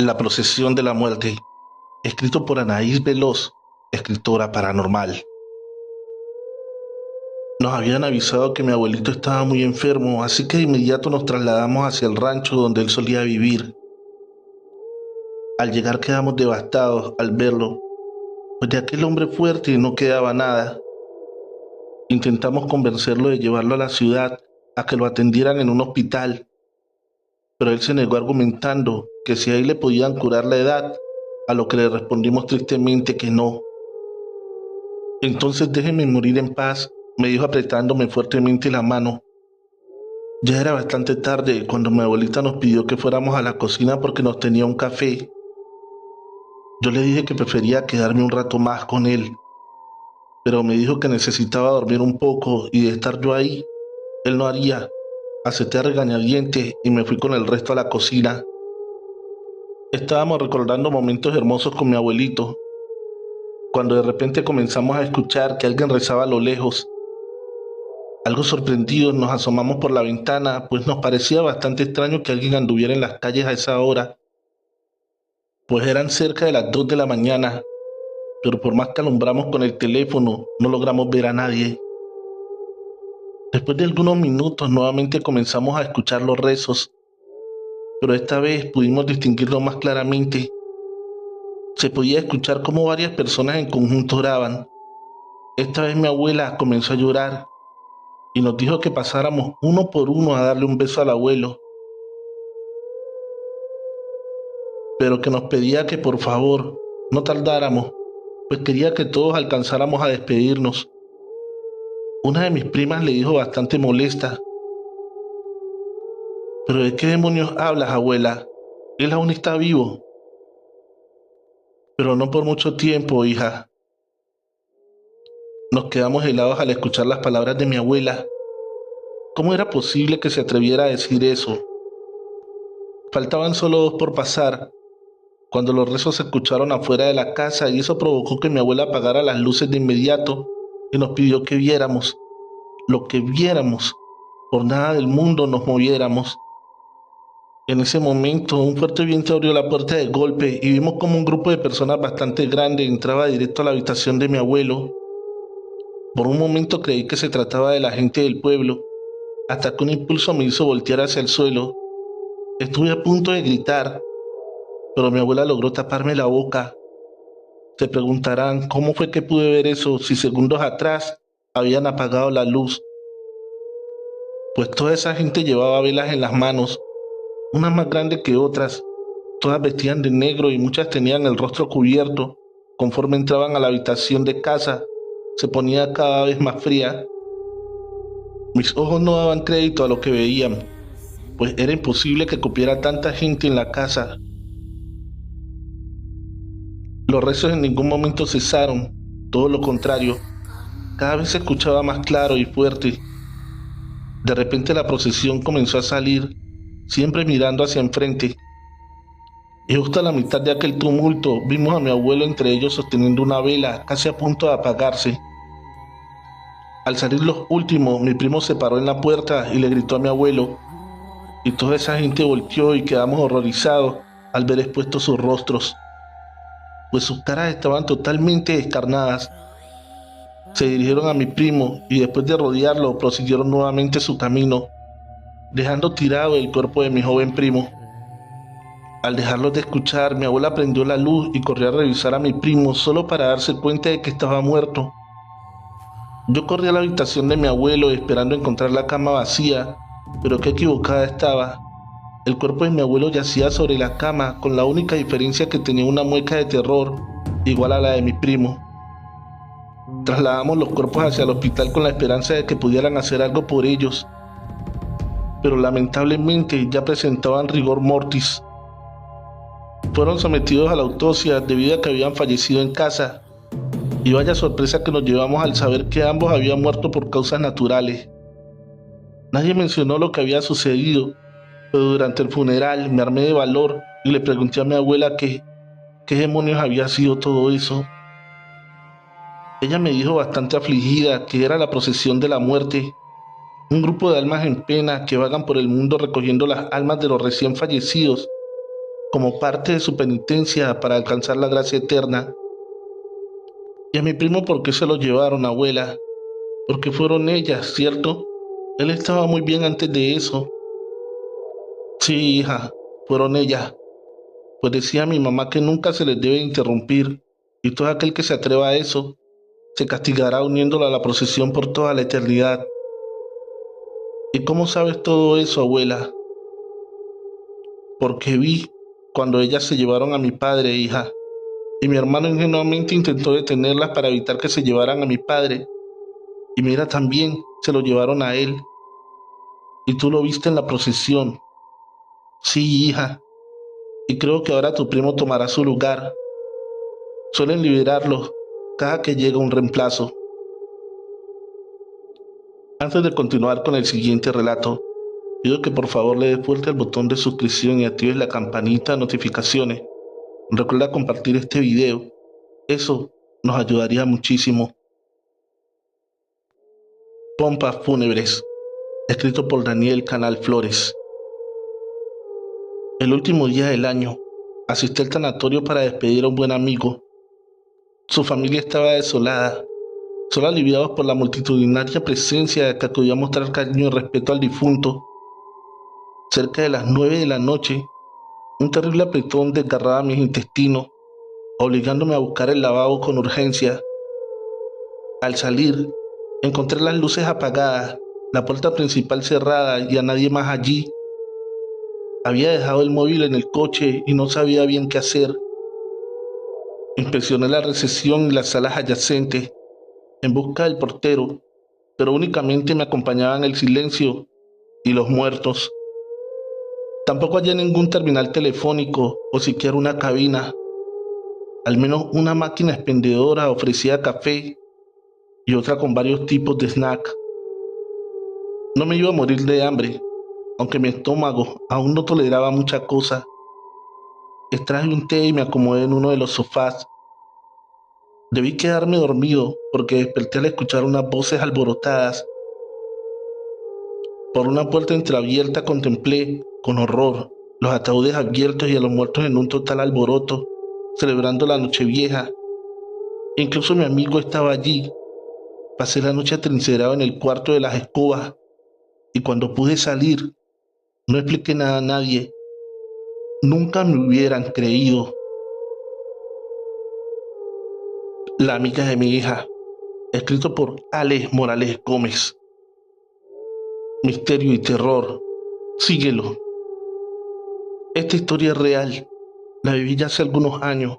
La procesión de la muerte, escrito por Anaís Veloz, escritora paranormal. Nos habían avisado que mi abuelito estaba muy enfermo, así que de inmediato nos trasladamos hacia el rancho donde él solía vivir. Al llegar quedamos devastados al verlo, pues de aquel hombre fuerte no quedaba nada. Intentamos convencerlo de llevarlo a la ciudad, a que lo atendieran en un hospital, pero él se negó argumentando que si ahí le podían curar la edad, a lo que le respondimos tristemente que no. Entonces déjeme morir en paz, me dijo apretándome fuertemente la mano. Ya era bastante tarde cuando mi abuelita nos pidió que fuéramos a la cocina porque nos tenía un café. Yo le dije que prefería quedarme un rato más con él, pero me dijo que necesitaba dormir un poco y de estar yo ahí, él no haría. Acepté a regañadientes y me fui con el resto a la cocina. Estábamos recordando momentos hermosos con mi abuelito, cuando de repente comenzamos a escuchar que alguien rezaba a lo lejos. Algo sorprendidos nos asomamos por la ventana, pues nos parecía bastante extraño que alguien anduviera en las calles a esa hora, pues eran cerca de las 2 de la mañana, pero por más que alumbramos con el teléfono, no logramos ver a nadie. Después de algunos minutos nuevamente comenzamos a escuchar los rezos, pero esta vez pudimos distinguirlo más claramente. Se podía escuchar cómo varias personas en conjunto oraban. Esta vez mi abuela comenzó a llorar y nos dijo que pasáramos uno por uno a darle un beso al abuelo, pero que nos pedía que por favor no tardáramos, pues quería que todos alcanzáramos a despedirnos. Una de mis primas le dijo bastante molesta: ¿pero de qué demonios hablas, abuela? Él aún está vivo. Pero no por mucho tiempo, hija. Nos quedamos helados al escuchar las palabras de mi abuela. ¿Cómo era posible que se atreviera a decir eso? Faltaban solo 2 por pasar, cuando los rezos se escucharon afuera de la casa y eso provocó que mi abuela apagara las luces de inmediato y nos pidió que viéramos, lo que viéramos, por nada del mundo nos moviéramos. En ese momento un fuerte viento abrió la puerta de golpe y vimos como un grupo de personas bastante grande entraba directo a la habitación de mi abuelo. Por un momento creí que se trataba de la gente del pueblo, hasta que un impulso me hizo voltear hacia el suelo. Estuve a punto de gritar, pero mi abuela logró taparme la boca. Se preguntarán cómo fue que pude ver eso si segundos atrás habían apagado la luz. Pues toda esa gente llevaba velas en las manos, unas más grandes que otras. Todas vestían de negro y muchas tenían el rostro cubierto. Conforme entraban a la habitación de casa, se ponía cada vez más fría. Mis ojos no daban crédito a lo que veían, pues era imposible que cupiera tanta gente en la casa. Los rezos en ningún momento cesaron, todo lo contrario, cada vez se escuchaba más claro y fuerte. De repente la procesión comenzó a salir, siempre mirando hacia enfrente. Y justo a la mitad de aquel tumulto vimos a mi abuelo entre ellos sosteniendo una vela casi a punto de apagarse. Al salir los últimos, mi primo se paró en la puerta y le gritó a mi abuelo, y toda esa gente volteó y quedamos horrorizados al ver expuestos sus rostros, pues sus caras estaban totalmente descarnadas. Se dirigieron a mi primo y después de rodearlo prosiguieron nuevamente su camino, dejando tirado el cuerpo de mi joven primo. Al dejarlos de escuchar, mi abuela prendió la luz y corrió a revisar a mi primo solo para darse cuenta de que estaba muerto. Yo corrí a la habitación de mi abuelo esperando encontrar la cama vacía, pero qué equivocada estaba. El cuerpo de mi abuelo yacía sobre la cama, con la única diferencia que tenía una mueca de terror, igual a la de mi primo. Trasladamos los cuerpos hacia el hospital con la esperanza de que pudieran hacer algo por ellos, pero lamentablemente ya presentaban rigor mortis. Fueron sometidos a la autopsia debido a que habían fallecido en casa, y vaya sorpresa que nos llevamos al saber que ambos habían muerto por causas naturales. Nadie mencionó lo que había sucedido, pero durante el funeral me armé de valor y le pregunté a mi abuela qué demonios había sido todo eso. Ella me dijo bastante afligida que era la procesión de la muerte, un grupo de almas en pena que vagan por el mundo recogiendo las almas de los recién fallecidos como parte de su penitencia para alcanzar la gracia eterna. Y a mi primo, ¿por qué se lo llevaron, abuela? Porque fueron ellas, ¿cierto? Él estaba muy bien antes de eso. Sí, hija, fueron ellas. Pues decía mi mamá que nunca se les debe interrumpir, y todo aquel que se atreva a eso se castigará uniéndolo a la procesión por toda la eternidad. ¿Y cómo sabes todo eso, abuela? Porque vi cuando ellas se llevaron a mi padre, hija, y mi hermano ingenuamente intentó detenerlas para evitar que se llevaran a mi padre, y mira, también se lo llevaron a él, y tú lo viste en la procesión. Sí, hija, y creo que ahora tu primo tomará su lugar. Suelen liberarlos cada que llega un reemplazo. Antes de continuar con el siguiente relato, pido que por favor le des fuerte al botón de suscripción y actives la campanita de notificaciones. Recuerda compartir este video, eso nos ayudaría muchísimo. Pompas fúnebres, escrito por Daniel Canal Flores. El último día del año, asistí al tanatorio para despedir a un buen amigo. Su familia estaba desolada, solo aliviados por la multitudinaria presencia que acudió a mostrar cariño y respeto al difunto. Cerca de las 9 de la noche, un terrible apretón desgarraba mis intestinos, obligándome a buscar el lavabo con urgencia. Al salir, encontré las luces apagadas, la puerta principal cerrada y a nadie más allí. Había dejado el móvil en el coche y no sabía bien qué hacer. Inspeccioné la recepción y las salas adyacentes en busca del portero, pero únicamente me acompañaban el silencio y los muertos. Tampoco hallé ningún terminal telefónico o siquiera una cabina. Al menos una máquina expendedora ofrecía café y otra con varios tipos de snack. No me iba a morir de hambre, aunque mi estómago aún no toleraba mucha cosa. Extraje un té y me acomodé en uno de los sofás. Debí quedarme dormido porque desperté al escuchar unas voces alborotadas. Por una puerta entreabierta contemplé, con horror, los ataúdes abiertos y a los muertos en un total alboroto, celebrando la Nochevieja. Incluso mi amigo estaba allí. Pasé la noche atrincherado en el cuarto de las escobas, y cuando pude salir, no expliqué nada a nadie. Nunca me hubieran creído. La amiga de mi hija, escrito por Alex Morales Gómez. Misterio y terror. Síguelo. Esta historia es real. La viví ya hace algunos años,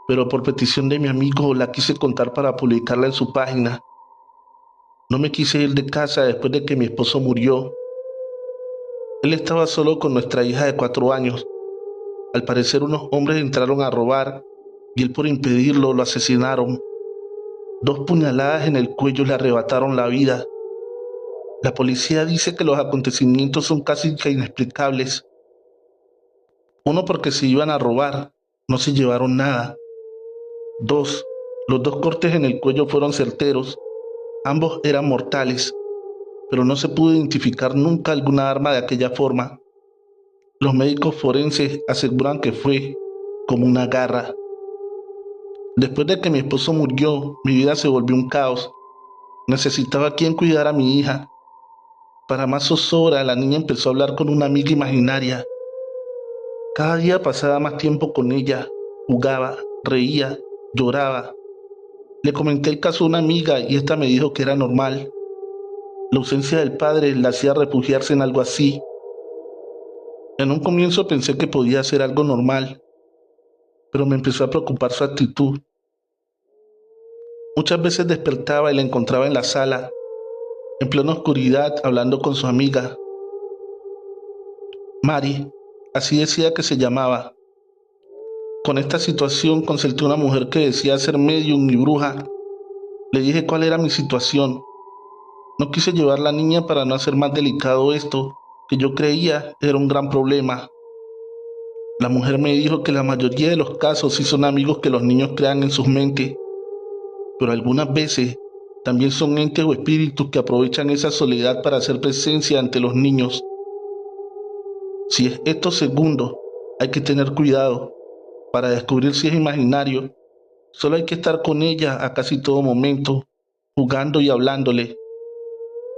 pero por petición de mi amigo la quise contar para publicarla en su página. No me quise ir de casa después de que mi esposo murió. Él estaba solo con nuestra hija de 4 años. Al parecer unos hombres entraron a robar y él, por impedirlo, lo asesinaron. 2 puñaladas en el cuello le arrebataron la vida. La policía dice que los acontecimientos son casi que inexplicables. 1, porque se iban a robar, no se llevaron nada. 2, los 2 cortes en el cuello fueron certeros. Ambos eran mortales, pero no se pudo identificar nunca alguna arma de aquella forma. Los médicos forenses aseguran que fue como una garra. Después de que mi esposo murió, mi vida se volvió un caos. Necesitaba quien cuidara a mi hija. Para más zozobra, la niña empezó a hablar con una amiga imaginaria. Cada día pasaba más tiempo con ella. Jugaba, reía, lloraba. Le comenté el caso a una amiga y esta me dijo que era normal. La ausencia del padre la hacía refugiarse en algo así. En un comienzo pensé que podía ser algo normal, pero me empezó a preocupar su actitud. Muchas veces despertaba y la encontraba en la sala, en plena oscuridad, hablando con su amiga. Mari, así decía que se llamaba. Con esta situación consulté a una mujer que decía ser medium y bruja. Le dije cuál era mi situación. No quise llevar a la niña para no hacer más delicado esto, que yo creía era un gran problema. La mujer me dijo que la mayoría de los casos sí son amigos que los niños crean en sus mentes, pero algunas veces también son entes o espíritus que aprovechan esa soledad para hacer presencia ante los niños. Si es esto segundo, Hay que tener cuidado. Para descubrir si es imaginario, solo hay que estar con ella a casi todo momento, jugando y hablándole.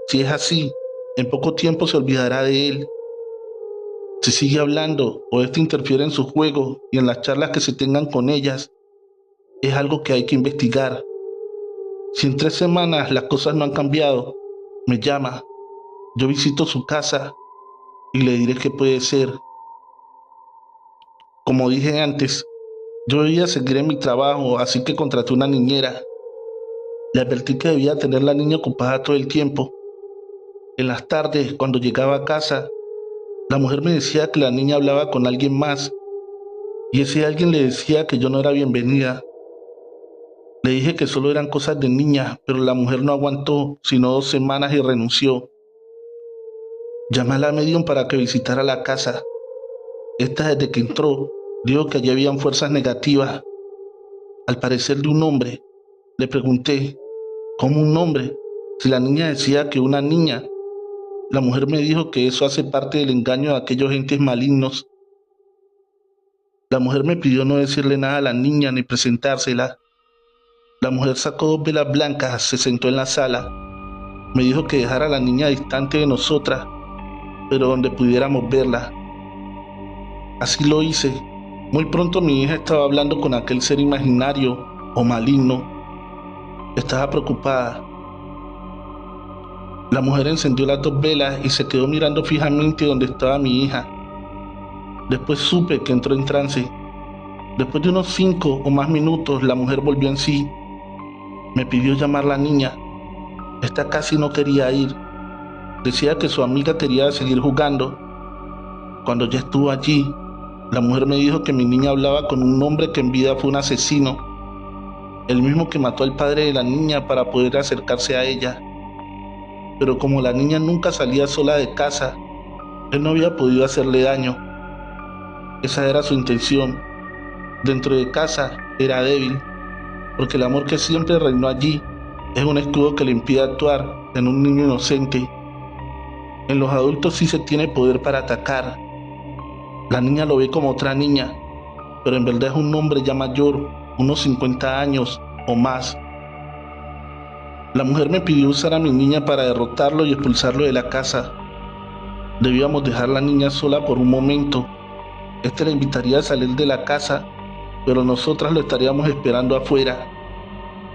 Si es así, en poco tiempo se olvidará de él. Si sigue hablando o este interfiere en su juego y en las charlas que se tengan con ellas, es algo que hay que investigar. Si en 3 semanas las cosas no han cambiado, me llama. Yo visito su casa y le diré qué puede ser. Como dije antes, yo debía seguir en mi trabajo, así que contraté una niñera. Le advertí que debía tener la niña ocupada todo el tiempo. En las tardes, cuando llegaba a casa, la mujer me decía que la niña hablaba con alguien más y ese alguien le decía que yo no era bienvenida. Le dije que solo eran cosas de niña, pero la mujer no aguantó sino 2 semanas y renunció. Llamé a la medium para que visitara la casa. Esta desde que entró dijo que allí habían fuerzas negativas, al parecer de un hombre. Le pregunté, ¿cómo un hombre? Si la niña decía que una niña. La mujer me dijo que eso hace parte del engaño de aquellos entes malignos. La mujer me pidió no decirle nada a la niña ni presentársela. La mujer sacó 2 velas blancas, se sentó en la sala. Me dijo que dejara a la niña distante de nosotras, pero donde pudiéramos verla. Así lo hice. Muy pronto mi hija estaba hablando con aquel ser imaginario o maligno. Estaba preocupada. La mujer encendió las 2 velas y se quedó mirando fijamente donde estaba mi hija. Después supe que entró en trance. Después de unos 5 o más minutos, la mujer volvió en sí. Me pidió llamar a la niña. Esta casi no quería ir. Decía que su amiga quería seguir jugando. Cuando ya estuvo allí, la mujer me dijo que mi niña hablaba con un hombre que en vida fue un asesino, el mismo que mató al padre de la niña para poder acercarse a ella. Pero como la niña nunca salía sola de casa, él no había podido hacerle daño. Esa era su intención. Dentro de casa era débil, porque el amor que siempre reinó allí es un escudo que le impide actuar en un niño inocente. En los adultos sí se tiene poder para atacar. La niña lo ve como otra niña, pero en verdad es un hombre ya mayor, unos 50 años o más. La mujer me pidió usar a mi niña para derrotarlo y expulsarlo de la casa. Debíamos dejar a la niña sola por un momento. Este la invitaría a salir de la casa, pero nosotras lo estaríamos esperando afuera.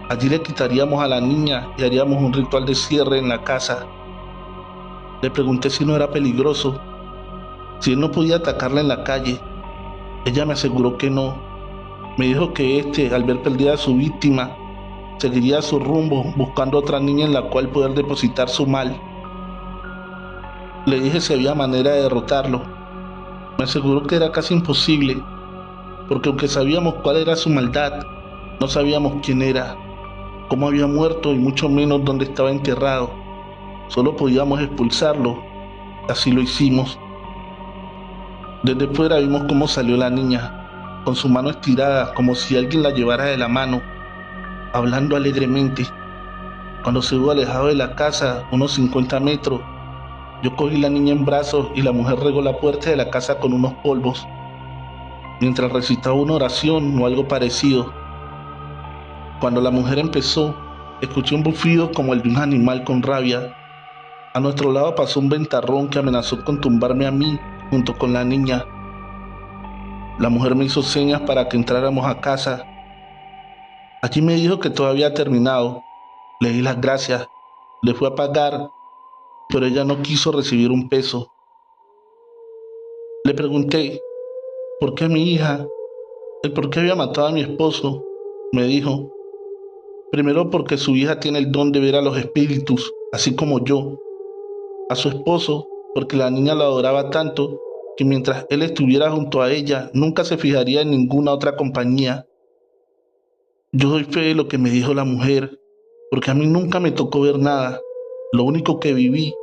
Allí le quitaríamos a la niña y haríamos un ritual de cierre en la casa. Le pregunté si no era peligroso, si él no podía atacarla en la calle. Ella me aseguró que no. Me dijo que al ver perdida a su víctima, seguiría su rumbo buscando otra niña en la cual poder depositar su mal. Le dije si había manera de derrotarlo. Me aseguró que era casi imposible, porque aunque sabíamos cuál era su maldad, no sabíamos quién era, cómo había muerto y mucho menos dónde estaba enterrado. Solo podíamos expulsarlo. Así lo hicimos. Desde fuera vimos cómo salió la niña, con su mano estirada como si alguien la llevara de la mano, hablando alegremente. Cuando se hubo alejado de la casa, unos 50 metros, yo cogí la niña en brazos y la mujer regó la puerta de la casa con unos polvos, mientras recitaba una oración o algo parecido. Cuando la mujer empezó, escuché un bufido como el de un animal con rabia. A nuestro lado pasó un ventarrón que amenazó con tumbarme a mí junto con la niña. La mujer me hizo señas para que entráramos a casa. Allí me dijo que todo había terminado. Le di las gracias, le fui a pagar, pero ella no quiso recibir un peso. Le pregunté, ¿por qué mi hija? ¿El por qué había matado a mi esposo? Me dijo, primero porque su hija tiene el don de ver a los espíritus, así como yo. A su esposo, porque la niña lo adoraba tanto que mientras él estuviera junto a ella, nunca se fijaría en ninguna otra compañía. Yo doy fe de lo que me dijo la mujer, porque a mí nunca me tocó ver nada. Lo único que viví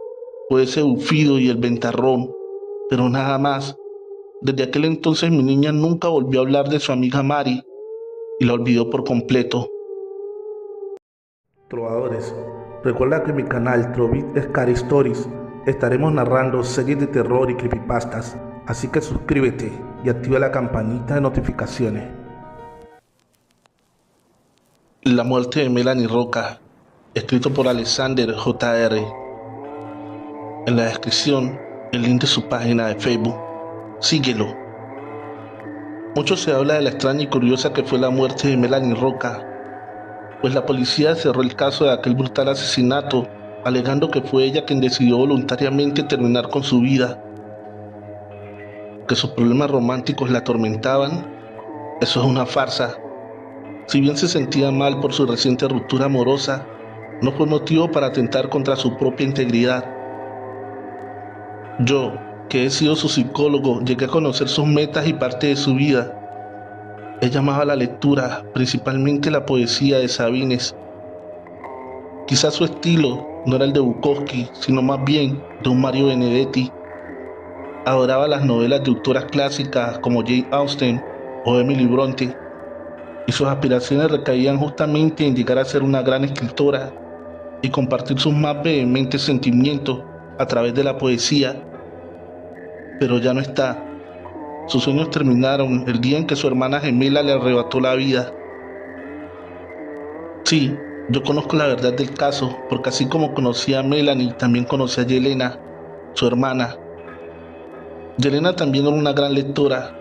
fue ese bufido y el ventarrón, pero nada más. Desde aquel entonces mi niña nunca volvió a hablar de su amiga Mari y la olvidó por completo. Trovadores, recuerda que en mi canal Trovit Scary Stories estaremos narrando series de terror y creepypastas. así que suscríbete y activa la campanita de notificaciones. La muerte de Melanie Roca, escrito por Alexander J.R. En la descripción, el link de su página de Facebook. Síguelo. Mucho se habla de la extraña y curiosa que fue la muerte de Melanie Roca, pues la policía cerró el caso de aquel brutal asesinato, alegando que fue ella quien decidió voluntariamente terminar con su vida. Que sus problemas románticos la atormentaban, eso es una farsa. Si bien se sentía mal por su reciente ruptura amorosa, no fue motivo para atentar contra su propia integridad. Yo, que he sido su psicólogo, llegué a conocer sus metas y parte de su vida. Ella amaba la lectura, principalmente la poesía de Sabines. Quizás su estilo no era el de Bukowski, sino más bien de un Mario Benedetti. Adoraba las novelas de autoras clásicas como Jane Austen o Emily Bronte, y sus aspiraciones recaían justamente en llegar a ser una gran escritora y compartir sus más vehementes sentimientos a través de la poesía. Pero ya no está. Sus sueños terminaron el día en que su hermana gemela le arrebató la vida. Sí, yo conozco la verdad del caso, porque así como conocí a Melanie, también conocí a Yelena, su hermana. Yelena también era una gran lectora.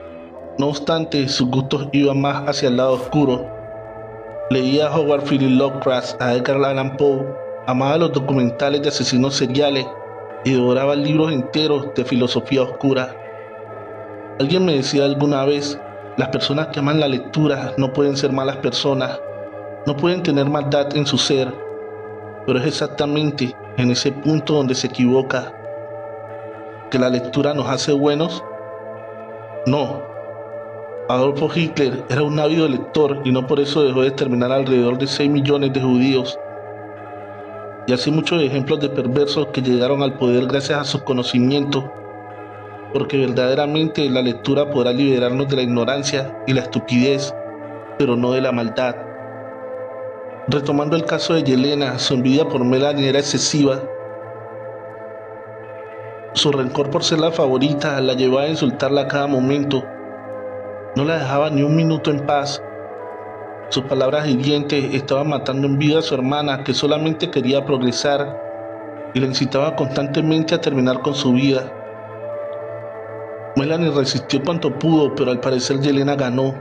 No obstante, sus gustos iban más hacia el lado oscuro. Leía a Howard Phillips Lovecraft, a Edgar Allan Poe, amaba los documentales de asesinos seriales y devoraba libros enteros de filosofía oscura. Alguien me decía alguna vez, las personas que aman la lectura no pueden ser malas personas, no pueden tener maldad en su ser, pero es exactamente en ese punto donde se equivoca. ¿Que la lectura nos hace buenos? No. Adolfo Hitler era un ávido lector y no por eso dejó de exterminar alrededor de 6 millones de judíos. Y así muchos ejemplos de perversos que llegaron al poder gracias a sus conocimientos, porque verdaderamente la lectura podrá liberarnos de la ignorancia y la estupidez, pero no de la maldad. Retomando el caso de Yelena, su envidia por Melanie era excesiva. Su rencor por ser la favorita la llevaba a insultarla a cada momento. No la dejaba ni un minuto en paz. Sus palabras hirientes estaban matando en vida a su hermana, que solamente quería progresar, y la incitaba constantemente a terminar con su vida. Melanie resistió cuanto pudo, pero al parecer Yelena ganó.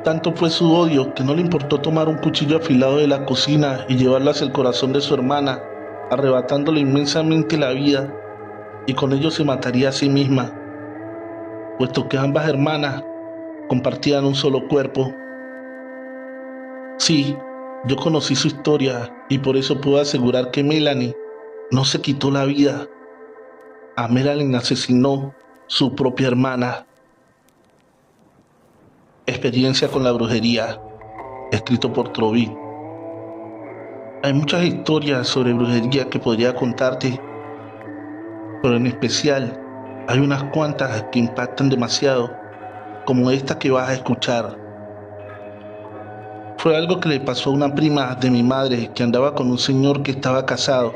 Tanto fue su odio que no le importó tomar un cuchillo afilado de la cocina y llevarlo hacia el corazón de su hermana, arrebatándole inmensamente la vida, y con ello se mataría a sí misma, puesto que ambas hermanas compartían un solo cuerpo. Sí, yo conocí su historia y por eso puedo asegurar que Melanie no se quitó la vida. A Melanie asesinó su propia hermana. Experiencia con la brujería, escrito por Trovit. Hay muchas historias sobre brujería que podría contarte, pero en especial hay unas cuantas que impactan demasiado, como esta que vas a escuchar. Fue algo que le pasó a una prima de mi madre que andaba con un señor que estaba casado.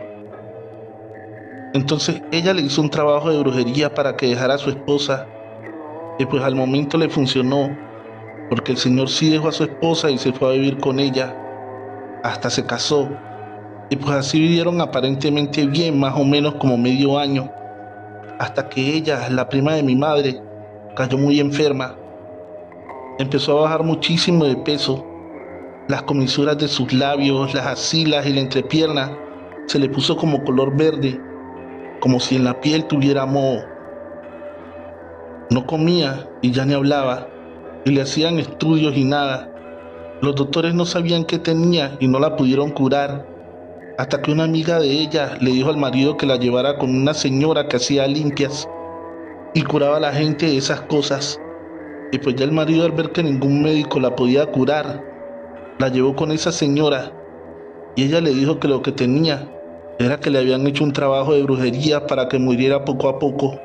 Entonces ella le hizo un trabajo de brujería para que dejara a su esposa, y pues al momento le funcionó, porque el señor sí dejó a su esposa y se fue a vivir con ella, hasta se casó, y pues así vivieron aparentemente bien, más o menos como medio año, hasta que ella, la prima de mi madre, cayó muy enferma. Empezó a bajar muchísimo de peso. Las comisuras de sus labios, las axilas y la entrepierna se le puso como color verde, como si en la piel tuviera moho. No comía y ya ni hablaba, y le hacían estudios y nada. Los doctores no sabían qué tenía y no la pudieron curar, hasta que una amiga de ella le dijo al marido que la llevara con una señora que hacía limpias y curaba a la gente de esas cosas. Y pues ya el marido, al ver que ningún médico la podía curar, la llevó con esa señora, y ella le dijo que lo que tenía era que le habían hecho un trabajo de brujería para que muriera poco a poco,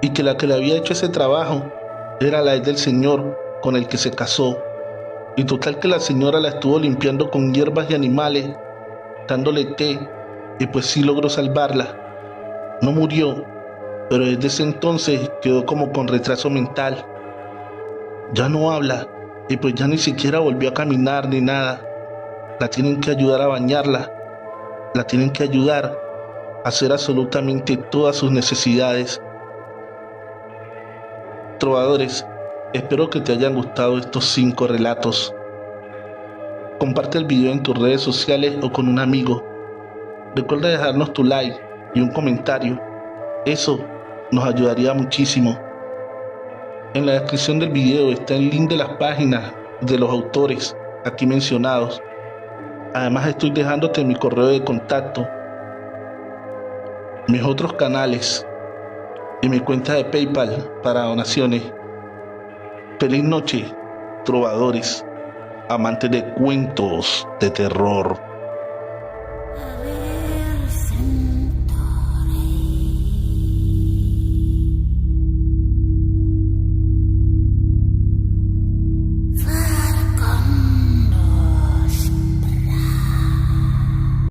y que la que le había hecho ese trabajo era la ex del señor con el que se casó. Y total que la señora la estuvo limpiando con hierbas y animales, dándole té, y pues sí logró salvarla. No murió, pero desde ese entonces quedó como con retraso mental. Ya no habla y pues ya ni siquiera volvió a caminar ni nada. La tienen que ayudar a bañarla, la tienen que ayudar a hacer absolutamente todas sus necesidades. Trovadores, espero que te hayan gustado estos 5 relatos. Comparte el video en tus redes sociales o con un amigo. Recuerda dejarnos tu like y un comentario. Eso nos ayudaría muchísimo. En la descripción del video está el link de las páginas de los autores aquí mencionados. Además estoy dejándote mi correo de contacto, mis otros canales y mi cuenta de PayPal para donaciones. Feliz noche, trovadores, amantes de cuentos de terror.